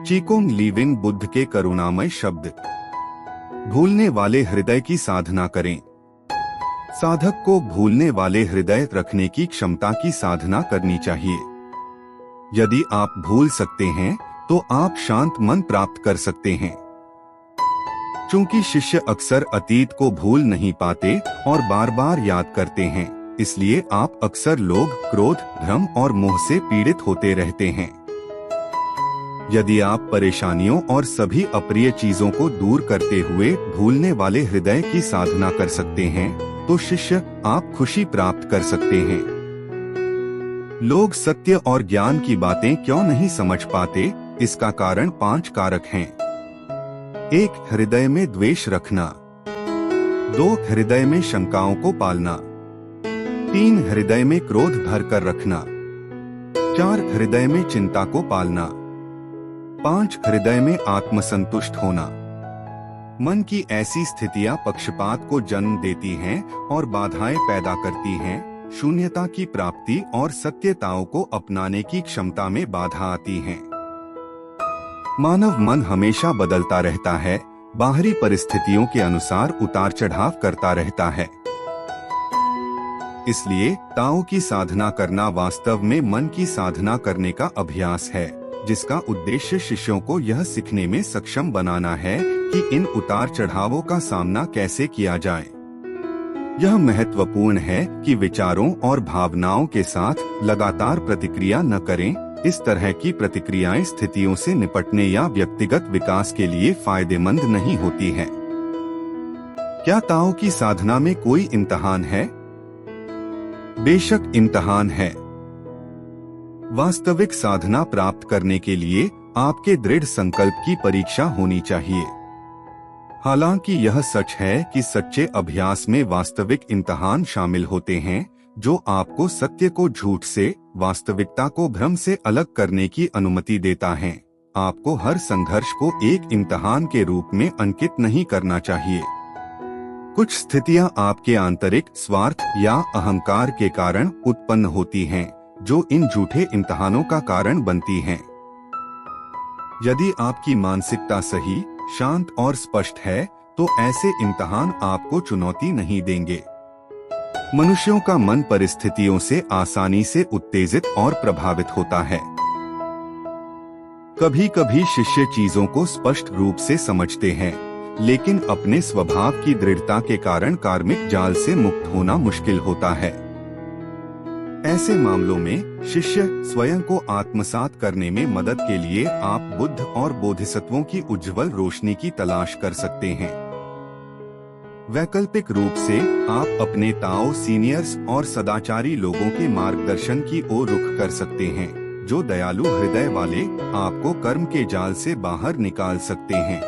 चीकोंग leaving Buddha के करुणामय शब्द। भूलने वाले हृदय की साधना करें। साधक को भूलने वाले हृदय रखने की क्षमता की साधना करनी चाहिए। यदि आप भूल सकते हैं तो आप शांत मन प्राप्त कर सकते हैं। चूंकि शिष्य अक्सर अतीत को भूल नहीं पाते और बार बार याद करते हैं, इसलिए आप अक्सर लोभ, क्रोध, भ्रम और मोह से पीड़ित होते रहते हैं। यदि आप परेशानियों और सभी अप्रिय चीजों को दूर करते हुए भूलने वाले हृदय की साधना कर सकते हैं, तो शिष्य आप खुशी प्राप्त कर सकते हैं। लोग सत्य और ज्ञान की बातें क्यों नहीं समझ पाते? इसका कारण 5 कारक हैं। 1. हृदय में द्वेष रखना। 2. हृदय में शंकाओं को पालना। 3. हृदय में क्रोध भर कर रखना। 4. हृदय में चिंता को पालना। 5. हृदय में आत्मसंतुष्ट होना। मन की ऐसी स्थितियां पक्षपात को जन्म देती हैं और बाधाएं पैदा करती हैं। शून्यता की प्राप्ति और सत्यताओं को अपनाने की क्षमता में बाधा आती है। मानव मन हमेशा बदलता रहता है, बाहरी परिस्थितियों के अनुसार उतार चढ़ाव करता रहता है। इसलिए ताओ की साधना करना वास्तव में मन की साधना करने का अभ्यास है, जिसका उद्देश्य शिष्यों को यह सीखने में सक्षम बनाना है कि इन उतार चढ़ावों का सामना कैसे किया जाए। यह महत्वपूर्ण है कि विचारों और भावनाओं के साथ लगातार प्रतिक्रिया न करें। इस तरह की प्रतिक्रियाएं स्थितियों से निपटने या व्यक्तिगत विकास के लिए फायदेमंद नहीं होती हैं। क्या ताओ की साधना में कोई इम्तिहान है? बेशक इम्तिहान है। वास्तविक साधना प्राप्त करने के लिए आपके दृढ़ संकल्प की परीक्षा होनी चाहिए। हालांकि यह सच है कि सच्चे अभ्यास में वास्तविक इम्तिहान शामिल होते हैं, जो आपको सत्य को झूठ से, वास्तविकता को भ्रम से अलग करने की अनुमति देता है। आपको हर संघर्ष को एक इम्तिहान के रूप में अंकित नहीं करना चाहिए। कुछ स्थितियां आपके आंतरिक स्वार्थ या अहंकार के कारण उत्पन्न होती हैं, जो इन झूठे इम्तिहानों का कारण बनती हैं। यदि आपकी मानसिकता सही, शांत और स्पष्ट है, तो ऐसे इम्तिहान आपको चुनौती नहीं देंगे। मनुष्यों का मन परिस्थितियों से आसानी से उत्तेजित और प्रभावित होता है। कभी कभी शिष्य चीजों को स्पष्ट रूप से समझते हैं, लेकिन अपने स्वभाव की दृढ़ता के कारण कार्मिक जाल से मुक्त होना मुश्किल होता है। ऐसे मामलों में शिष्य स्वयं को आत्मसात करने में मदद के लिए आप बुद्ध और बोधिसत्वों की उज्ज्वल रोशनी की तलाश कर सकते हैं। वैकल्पिक रूप से आप अपने ताओ सीनियर्स और सदाचारी लोगों के मार्गदर्शन की ओर रुख कर सकते हैं, जो दयालु हृदय वाले आपको कर्म के जाल से बाहर निकाल सकते हैं।